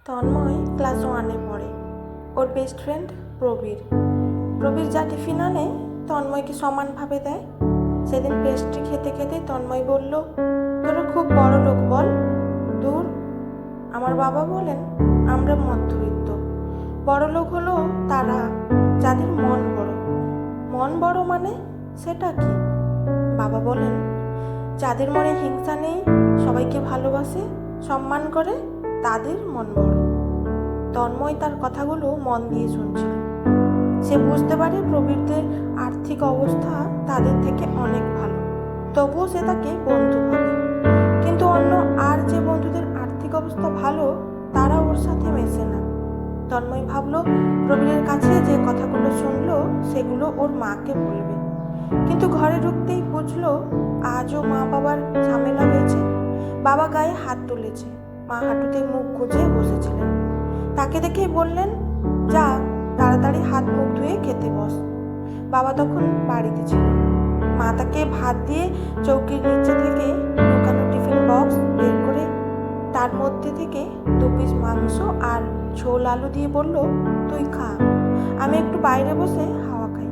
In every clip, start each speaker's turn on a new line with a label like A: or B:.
A: Tanmoy class 1-এ পড়ে। ওর best friend Prabir. Prabir যা tiffin আনে তন্ময়কে সমানভাবে দেয়। সেদিন পেস্ট্রি খেতে খেতে তন্ময় বলল, তোরা খুব বড় লোক বল। দূর, আমার বাবা বলেন আমরা মধ্যবিত্ত। বড় লোক হলো তারা যাদের মন বড়। মন বড় মানে সেটা কি? বাবা বলেন, যাদের মনে হিংসা নেই, সবাইকে ভালোবাসে, সম্মান করে, তাদের মন বড়। তন্ময় তার কথাগুলো মন দিয়ে শুনছিল। সে বুঝতে পারে প্রবীরদের আর্থিক অবস্থা তাদের থেকে অনেক ভালো, তবুও সে তাকে বন্ধু ভাবে। কিন্তু অন্য আর যে বন্ধুদের আর্থিক অবস্থা ভালো, তারা ওর সাথে মেশে না। তন্ময় ভাবল, প্রবীরের কাছে যে কথাগুলো শুনলো সেগুলো ওর মাকে বলবে। কিন্তু ঘরে ঢুকতেই বুঝলো আজও মা বাবার ঝামেলা হয়েছে। বাবা গায়ে হাত তুলেছে, মা হাঁটুতে মুখ গুজে বসেছিলেন। তাকে দেখেই বললেন, যা তাড়াতাড়ি হাত মুখ ধুয়ে খেতে বস। বাবা তখন বাড়িতে ছিল না। মা তাকে ভাত দিয়ে চৌকির নিচে থেকে লুকানো টিফিন বক্স বের করে তার মধ্যে থেকে 2 পিস মাংস আর ঝোল আলু দিয়ে বলল, তুই খা, আমি একটু বাইরে বসে হাওয়া খাই।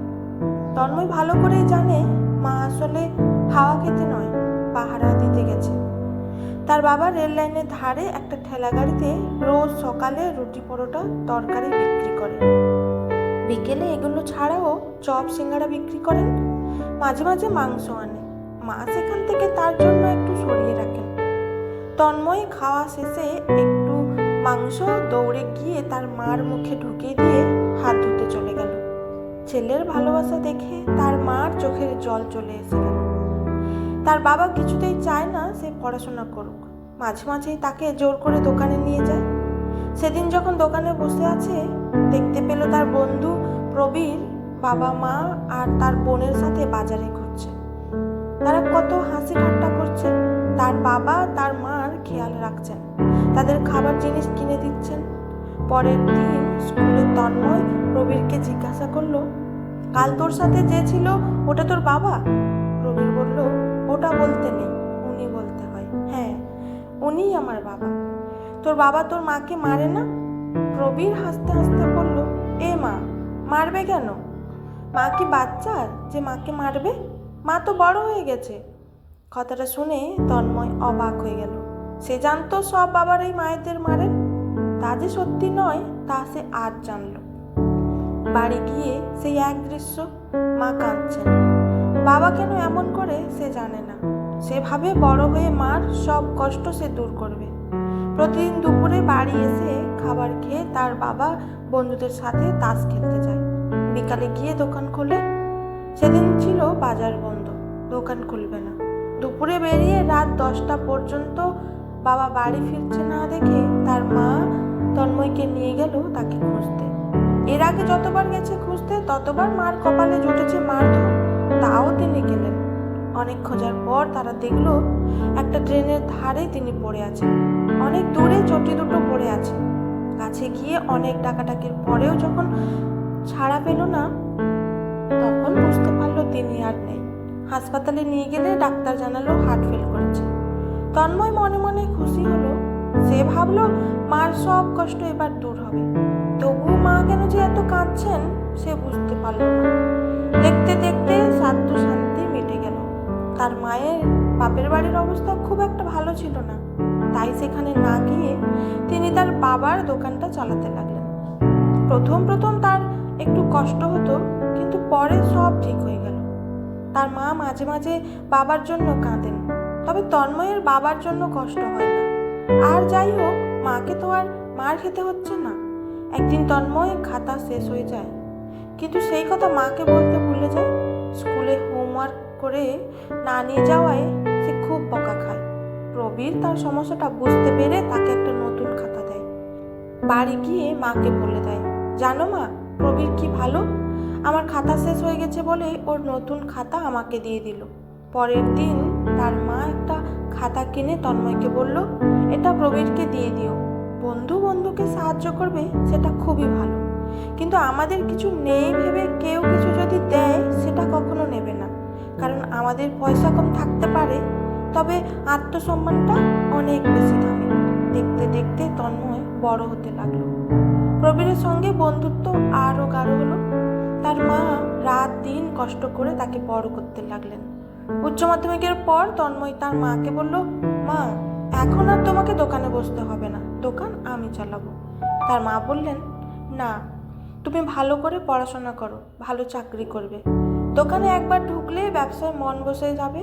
A: তন্ময় ভালো করেই জানে মা আসলে হাওয়া খেতে নয়, পাহারা দিতে গেছে। তার বাবা রেল লাইনের ধারে একটা ঠেলা গাড়িতে রোজ সকালে রুটি পরোটা তরকারি বিক্রি করে। বিকেলে এগুলো ছাড়াও চপ সিঙ্গারা বিক্রি করেন। মাঝে মাঝে মাংস আনে, মা সেখান থেকে তার জন্য একটু সরিয়ে রাখেন। তন্ময় খাওয়া শেষে একটু মাংস দৌড়ে গিয়ে তার মার মুখে ঢুকিয়ে দিয়ে হাত ধুতে চলে গেল। ছেলের ভালোবাসা দেখে তার মার চোখের জল চলে এসে গেল। তার বাবা কিছুতেই চায় না সে পড়াশোনা করুক। মাঝে মাঝেই তাকে জোর করে দোকানে নিয়ে যায়। সেদিন যখন দোকানে বসে আছে, দেখতে পেল তার বন্ধু প্রবীর বাবা মা আর তার বোনের সাথে বাজারে ঘুরছে। তারা কত হাসি ঠাট্টা করছে। তার বাবা তার মার খেয়াল রাখছেন, তাদের খাবার জিনিস কিনে দিচ্ছেন। পরের দিন স্কুলে তন্ময় প্রবীরকে জিজ্ঞাসা করলো, কাল তোর সাথে যে ছিল ওটা তোর বাবা? প্রবীর বলল, ওটা বলতে নেই, উনি বলতে হয়। হ্যাঁ, উনিই আমার বাবা। তোর বাবা তোর মাকে মারে না? প্রবীর হাসতে হাসতে বলল, এ মা, মারবে কেন? মা কি বাচ্চা যে মাকে মারবে? মা তো বড় হয়ে গেছে। কথাটা শুনে তন্ময় অবাক হয়ে গেল। সে জানতো সব বাবারাই মায়েদের মারেন, তা যে সত্যি নয় তা সে আজ জানল। বাড়ি গিয়ে সেই এক দৃশ্য, মা কাঁদছেন। বাবা কেন এমন করে সে জানে না। সে ভাবে বড় হয়ে মার সব কষ্ট সে দূর করবে। প্রতিদিন দুপুরে বাড়ি এসে খাবার খেয়ে তার বাবা বন্ধুদের সাথে তাস খেলতে যায়। বিকালে গিয়ে দোকান খোলে। সেদিন ছিল বাজার বন্ধ, দোকান খুলবে না। দুপুরে বেরিয়ে রাত 10টা পর্যন্ত বাবা বাড়ি ফিরছে না দেখে তার মা তন্ময়কে নিয়ে গেল তাকে খুঁজতে। এর আগে যতবার গেছে খুঁজতে, ততবার মার কপালে জুটেছে মারধর, তাও তিনি গেলেন। অনেক খোঁজার পর তারা দেখলো একটা ট্রেনের ধারে তিনি পড়ে আছেন। অনেক দূরে চটি দুটো পড়ে আছে। কাছে গিয়ে অনেক ডাকাডাকির পরেও যখন ছাড়া পেল না, তখন বুঝতে পারলো তিনি আর নেই। হাসপাতালে নিয়ে গেলে ডাক্তার জানালো হার্ট ফেল করেছে। তন্ময় মনে মনে খুশি হলো। সে ভাবলো মার সব কষ্ট এবার দূর হবে। তবুও মা কেন যে এত কাঁদছেন সে বুঝতে পারল না। দেখতে দেখতে সাধ্য শান্তি মিটে গেল। তার মায়ের বাপের বাড়ির অবস্থা খুব একটা ভালো ছিল না, তাই সেখানে না গিয়ে তিনি তার বাবার দোকানটা চালাতে লাগলেন। প্রথম প্রথম তার একটু কষ্ট হতো, কিন্তু পরে সব ঠিক হয়ে গেল। তার মা মাঝে মাঝে বাবার জন্য কাঁদেন, তবে তন্ময়ের বাবার জন্য কষ্ট হয় না। আর যাই হোক, মাকে তো আর মার খেতে হচ্ছে না। একদিন তন্ময় খাতা শেষ হয়ে যায়, কিন্তু সেই কথা মাকে বলতে ভুলে যায়। স্কুলে হোমওয়ার্ক করে না নিয়ে যাওয়ায় সে খুব বকা খায়। প্রবীর তার সমস্যাটা বুঝতে পেরে তাকে একটা নতুন খাতা দেয়। বাড়ি গিয়ে মাকে বলে দেয়, জানো মা, প্রবীর কি ভালো, আমার খাতা শেষ হয়ে গেছে বলে ওর নতুন খাতা আমাকে দিয়ে দিল। পরের দিন তার মা একটা খাতা কিনে তন্ময়কে বলল, এটা প্রবীরকে দিয়ে দিও, বন্ধু বন্ধুকে সাহায্য করবে, সেটা খুবই ভালো। কিন্তু আমাদের কিছু নেই ভেবে কেউ কিছু যদি দেয় সেটা কখনো নেবে না, কারণ আমাদের পয়সা কম থাকতে পারে, তবে আত্মসম্মানটা অনেক বেশি দামি। দেখতে দেখতে তন্ময় বড় হতে লাগলো। প্রবীরের সঙ্গে বন্ধুত্ব আরও গাঢ় হলো। তার মা রাত দিন কষ্ট করে তাকে বড় করতে লাগলেন। উচ্চ মাধ্যমিকের পর তন্ময় তার মাকে বলল, মা, এখন আর তোমাকে দোকানে বসতে হবে না, দোকান আমি চালাবো। তার মা বললেন, না, তুমি ভালো করে পড়াশোনা করো, ভালো চাকরি করবে। দোকানে একবার ঢুকলে ব্যবসায় মন বসে যাবে,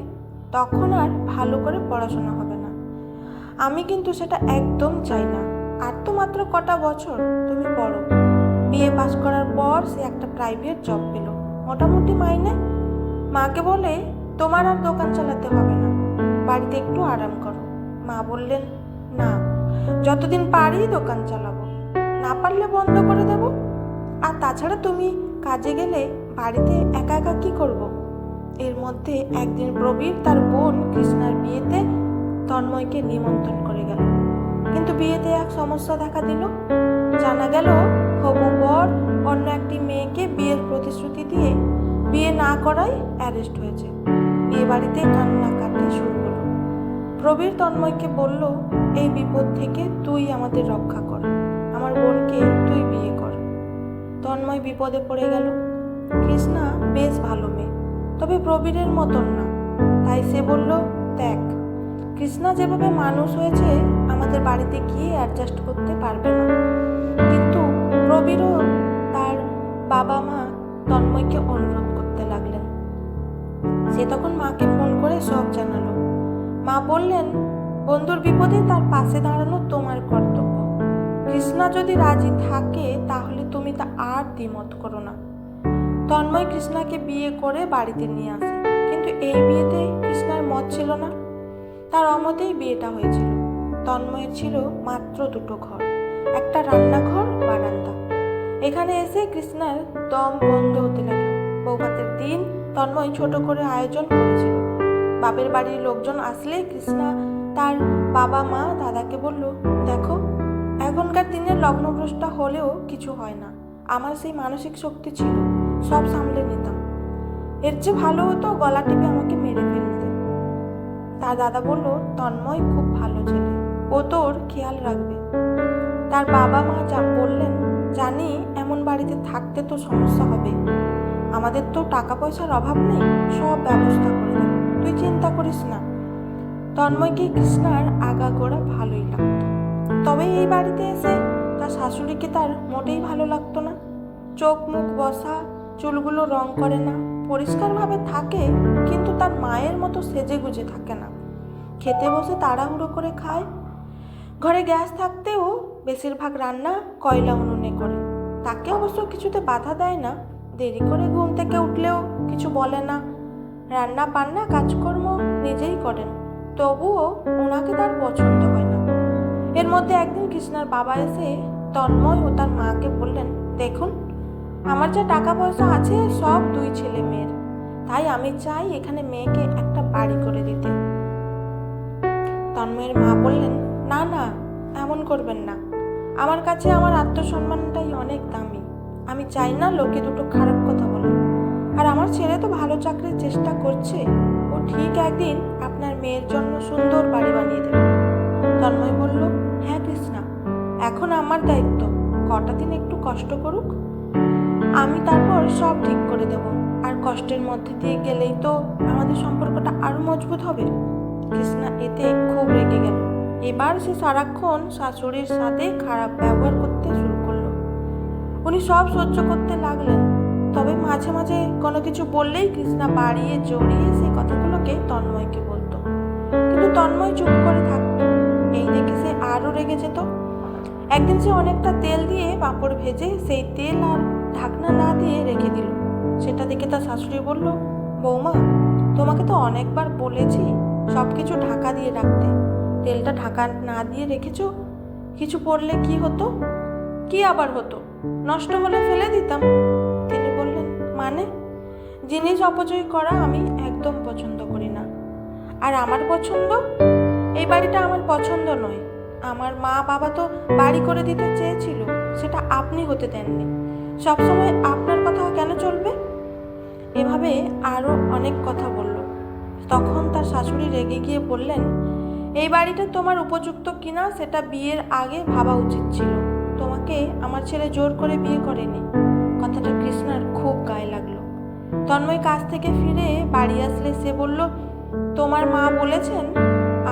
A: তখন আর ভালো করে পড়াশোনা হবে না। আমি কিন্তু সেটা একদম চাই না। আর তো মাত্র কটা বছর, তুমি পড়ো। বিএ পাস করার পর সে একটা প্রাইভেট জব পেল, মোটামুটি মাইনে। মাকে বলে, তোমার আর দোকান চালাতে হবে না, বাড়িতে একটু আরাম করো। মা বললেন, না, যতদিন পারি দোকান চালাবো, না পারলে বন্ধ করে দেব। আর তাছাড়া তুমি কাজে গেলে বাড়িতে একা একা কি করব? এর মধ্যে একদিন প্রবীর তার বোন কৃষ্ণার বিয়েতে তন্ময়কে নিমন্ত্রণ করে গেল। কিন্তু বিয়েতে এক সমস্যা দেখা দিল। জানা গেল হবু বর অন্য একটি মেয়েকে বিয়ের প্রতিশ্রুতি দিয়ে বিয়ে না করাই অ্যারেস্ট হয়েছে। বিয়ে বাড়িতে কান্নাকাটি শুরু হলো। প্রবীর তন্ময়কে বলল, এই বিপদ থেকে তুই আমাদের রক্ষা কর, আমার বোনকে তুই বিয়ে কর। তন্ময় বিপদে পড়ে গেল। কৃষ্ণা বেশ ভালো মেয়ে, তবে প্রবীরের মতন না। তাই সে বলল, দেখ, কৃষ্ণা যেভাবে মানুষ হয়েছে আমাদের বাড়িতে গিয়ে অ্যাডজাস্ট করতে পারবে না। কিন্তু প্রবীরও তার বাবা মা তন্ময়কে অনুরোধ করতে লাগলেন। সে তখন মাকে ফোন করে সব জানালো। মা বললেন, বন্ধুর বিপদে তার পাশে দাঁড়ানো তোমার কর্তব্য। কৃষ্ণা যদি রাজি থাকে তাহলে তুমি তা আর দ্বিমত করো না। তন্ময় কৃষ্ণাকে বিয়ে করে বাড়িতে নিয়ে আসে, কিন্তু এই বিয়েতে কৃষ্ণার মত ছিল না। তার অমতেই বিয়েটা হয়েছিল। তন্ময়ের ছিল মাত্র দুটো ঘর, একটা রান্নাঘর, বারান্দা। এখানে এসে কৃষ্ণার দম বন্ধ হতে লাগলো। বৌভাতের দিন তন্ময় ছোট করে আয়োজন করেছিল। বাপের বাড়ির লোকজন আসলে কৃষ্ণা তার বাবা মা দাদাকে বলল, দেখো, এখনকার দিনে লগ্নভ্রষ্টা হলেও কিছু হয় না। আমার সেই মানসিক শক্তি ছিল, সব সামলে নিতাম। এর চেয়ে ভালো হতো গলা টিপে আমাকে মেরে ফেলতে। তার দাদা বলল, তন্ময় খুব ভালো ছেলে, ও তোর খেয়াল রাখবে। তার বাবা মা যা বললেন, জানি এমন বাড়িতে থাকতে তো সমস্যা হবে, আমাদের তো টাকা পয়সার অভাব নেই, সব ব্যবস্থা করে দেব, তুই চিন্তা করিস না। তন্ময়কে কৃষ্ণার আগাগোড়া ভালোই লাগতো, তবে এই বাড়িতে এসে তার শাশুড়িকে তার মোটেই ভালো লাগতো না। চোখ মুখ বসা, চুলগুলো রং করে না, পরিষ্কারভাবে থাকে, কিন্তু তার মায়ের মতো সেজে গুজে থাকে না। খেতে বসে তাড়াহুড়ো করে খায়। ঘরে গ্যাস থাকতেও বেশিরভাগ রান্না কয়লা উনুনে করে। তাকে অবশ্য কিছুতে বাধা দেয় না, দেরি করে ঘুম থেকে উঠলেও কিছু বলে না। রান্না বান্না কাজকর্ম নিজেই করেন, তবুও ওনাকে তার পছন্দ হয় না। এর মধ্যে একদিন কৃষ্ণার বাবা এসে তন্ময় ও তার মাকে বললেন, দেখুন, আমার যা টাকা পয়সা আছে সব দুই ছেলে মেয়ের, তাই আমি চাই এখানে মেয়েকে একটা বাড়ি করে দিতে। তন্ময়ের মা বললেন, না না, এমন করবেন না, আমার কাছে আমার আত্মসম্মানটাই অনেক দামি, আমি চাই না লোকে দুটো খারাপ কথা বলে। আর আমার ছেলে তো ভালো চাকরির চেষ্টা করছে, ও ঠিক একদিন আপনার মেয়ের জন্য সুন্দর বাড়ি বানিয়ে দেবে। তন্ময় বলল, হ্যাঁ কৃষ্ণা, এখন আমার দায়িত্ব, কটা দিন একটু কষ্ট করুক, আমি তারপর সব ঠিক করে দেব। আর কষ্টের মধ্যে দিয়ে গেলেই তো আমাদের সম্পর্কটা আরো মজবুত হবে। কৃষ্ণা এতে খুব রেগে গেল। এবার সে সারাক্ষণ শাশুড়ির সাথে খারাপ ব্যবহার করতে শুরু করলো। উনি সব সহ্য করতে লাগলেন, তবে মাঝে মাঝে কোনো কিছু বললেই কৃষ্ণা বাড়িয়ে জড়িয়ে সেই কথাগুলোকে তন্ময়কে বলতো, কিন্তু তন্ময় চুপ করে থাকতো। এই দেখে সে আরও রেগে যেত। একদিন সে অনেকটা তেল দিয়ে পাঁপড় ভেজে সেই তেল আর ঢাকনা না দিয়ে রেখে দিল। সেটা দেখে তার শাশুড়ি বলল, বৌমা, তোমাকে তো অনেকবার বলেছি সব কিছু ঢাকা দিয়ে রাখতে, তেলটা ঢাকা না দিয়ে রেখেছো, কিছু পড়লে কি হতো? কি আবার হতো? নষ্ট হলে ফেলে দিতাম। তিনি বললেন, মানে? জিনিস অপচয় করা আমি একদম পছন্দ করি না। আর আমার পছন্দ? এই বাড়িটা আমার পছন্দ নয়। আমার মা বাবা তো বাড়ি করে দিতে চেয়েছিল, সেটা আপনি হতে দেননি। সবসময় আপনার কথা কেন চলবে? এভাবে আরও অনেক কথা বলল। তখন তার শাশুড়ি রেগে গিয়ে বললেন, এই বাড়িটা তোমার উপযুক্ত কিনা সেটা বিয়ের আগে ভাবা উচিত ছিল। তোমাকে আমার ছেলে জোর করে বিয়ে করেনি। কথাটা কৃষ্ণার খুব গায়ে লাগলো। তন্ময় কাজ থেকে ফিরে বাড়ি আসলে সে বলল, তোমার মা বলেছেন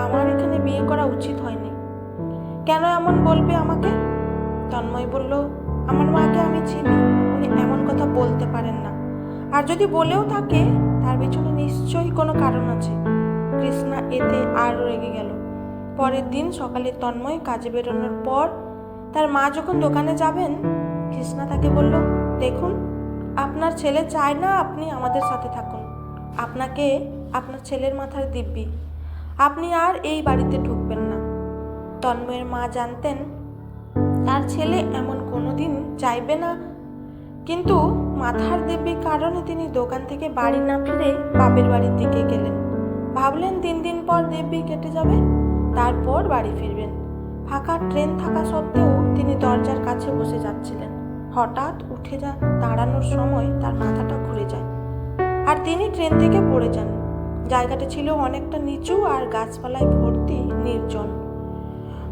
A: আমার এখানে বিয়ে করা উচিত হয়নি। কেন এমন বলবে আমাকে? তন্ময় বলল, আমার মাকে আমি চিনি, উনি এমন কথা বলতে পারেন না। আর যদি বলেও থাকে তার পিছনে নিশ্চয়ই কোনো কারণ আছে। কৃষ্ণা এতে আরও রেগে গেল। পরের দিন সকালে তন্ময় কাজে বেরোনোর পর তার মা যখন দোকানে যাবেন, কৃষ্ণা তাকে বলল, দেখুন, আপনার ছেলে চায় না আপনি আমাদের সাথে থাকুন। আপনাকে আপনার ছেলের মাথার দিব্যি, আপনি আর এই বাড়িতে ঢুকবেন না। তন্ময়ের মা জানতেন তার ছেলে এমন কোনোদিন চাইবে না, কিন্তু মাথার দিব্যির কারণে তিনি দোকান থেকে বাড়ি না ফিরে বাপের বাড়ির দিকে গেলেন। ভাবলেন 3 দিন পর দিব্যি কেটে যাবে, তারপর বাড়ি ফিরবেন। ফাঁকা ট্রেন থাকা সত্ত্বেও তিনি দরজার কাছে বসে যাচ্ছিলেন। হঠাৎ উঠে দাঁড়ানোর সময় তার মাথাটা ঘুরে যায় আর তিনি ট্রেন থেকে পড়ে যান। জায়গাটা ছিল অনেকটা নিচু আর গাছপালায় ভর্তি, নির্জন।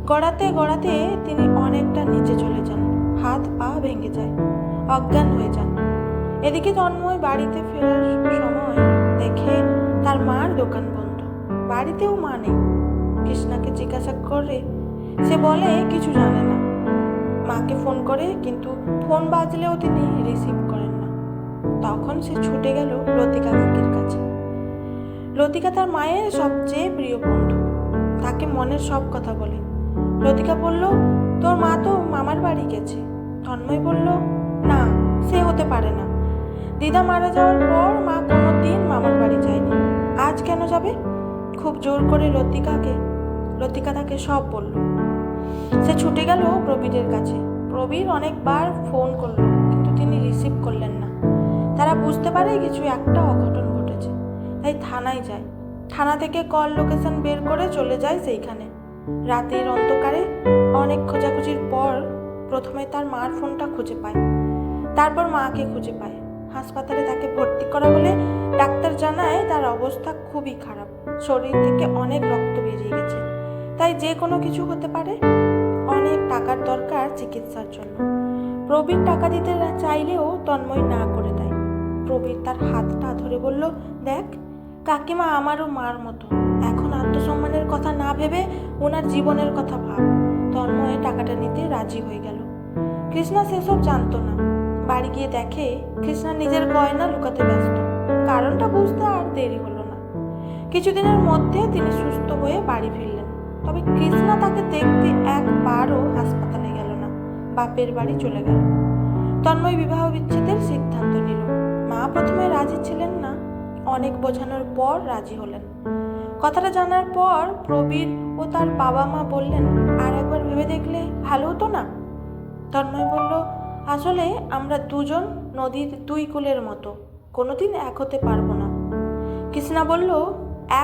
A: গড়াতে গড়াতে তিনি অনেকটা নিচে চলে যান, হাত পা ভেঙে যায়, অজ্ঞান হয়ে যান। এদিকে তন্ময় বাড়িতে ফেরার সময় দেখে তার মার দোকান বন্ধ, বাড়িতেও মা নেই। কৃষ্ণাকে জিজ্ঞাসা করে সে বলে কিছু জানে না। মাকে ফোন করে, কিন্তু ফোন বাজলেও তিনি রিসিভ করেন না। তখন সে ছুটে গেল লতিকা কাকির কাছে। লতিকা তার মায়ের সবচেয়ে প্রিয় বন্ধু, তাকে মনের সব কথা বলে। লতিকা বলল, তোর মা তো মামার বাড়ি গেছে। তন্ময় বলল, না, সে হতে পারে না। দিদা মারা যাওয়ার পর মা কোনোদিন মামার বাড়ি যায়নি, আজ কেন যাবে? খুব জোর করে লতিকা তাকে সব বলল। সে ছুটে গেল প্রবীরের কাছে। প্রবীর অনেকবার ফোন করলো, কিন্তু তিনি রিসিভ করলেন না। তারা বুঝতে পারে কিছু একটা অঘটন ঘটেছে, তাই থানায় যায়। থানা থেকে কল লোকেশন বের করে চলে যায় সেইখানে। রাতের অন্ধকারে অনেক খোঁজাখুঁজির পর প্রথমে তার মার ফোনটা খুঁজে পায়, তারপর মাকে খুঁজে পায়। হাসপাতালে তাকে ভর্তি করা হলে ডাক্তার জানায় তার অবস্থা খুবই খারাপ, শরীর থেকে অনেক রক্ত বেরিয়ে গেছে, তাই যে কোনো কিছু হতে পারে। অনেক টাকার দরকার চিকিৎসার জন্য। প্রবীর টাকা দিতে চাইলেও তন্ময় না করে দেয়। প্রবীর তার হাতটা ধরে বলল, দেখ কাকিমা আমারও মার মতো, এখন আত্মসম্মানের কথা না ভেবে ওনার জীবনের কথা ভাব। তন্ময় টাকাটা নিতে রাজি হয়ে গেল। কৃষ্ণা সেসব জানতো না। বাড়ি গিয়ে দেখে কৃষ্ণা নিজের গয়না লুকাতে ব্যস্ত। কারণটা বুঝতে আর দেরি হলো না। কিছুদিনের মধ্যে তিনি সুস্থ হয়ে বাড়ি ফিরলেন। তবে কৃষ্ণা তাকে দেখতে একবারও হাসপাতালে গেল না, বাপের বাড়ি চলে গেল। তন্ময় বিবাহ বিচ্ছেদের সিদ্ধান্ত নিল। মা প্রথমে রাজি ছিলেন না, অনেক বোঝানোর পর রাজি হলেন। কথাটা জানার পর প্রবীর ও তার বাবা মা বললেন, আর একবার ভেবে দেখলে ভালো হতো না? তন্ময় বলল, আসলে আমরা দুজন নদীর 2 কূলের মতো, কোনোদিন এক হতে পারবো না। কৃষ্ণা বলল,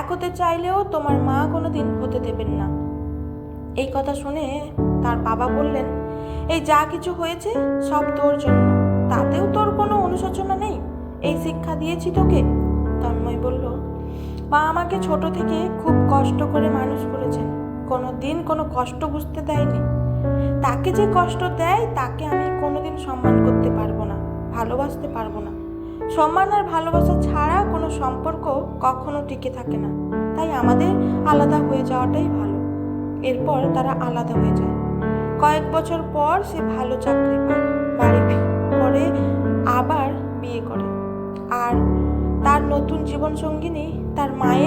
A: এক হতে চাইলেও তোমার মা কোনোদিন হতে দেবেন না। এই কথা শুনে তার বাবা বললেন, এই যা কিছু হয়েছে সব তোর জন্য, তাতেও তোর কোনো অনুশোচনা নেই? এই শিক্ষা দিয়েছি তোকে? তন্ময় বলল, মা আমাকে ছোট থেকে খুব কষ্ট করে মানুষ করেছেন, কোনো দিন কোনো কষ্ট বুঝতে দেয়নি। তাকে যে কষ্ট দেয় তাকে আমি কোনোদিন সম্মান করতে পারবো না, ভালোবাসতে পারবো না। সম্মান আর ভালোবাসা ছাড়া কোনো সম্পর্ক কখনো টিকে থাকে না, তাই আমাদের আলাদা হয়ে যাওয়াটাই ভালো। এরপর তারা আলাদা হয়ে যায়। কয়েক বছর পর সে ভালো চাকরি পায়, বাড়ি করে আবার বিয়ে করে। আর তার নতুন জীবনসঙ্গিনী তার মায়ের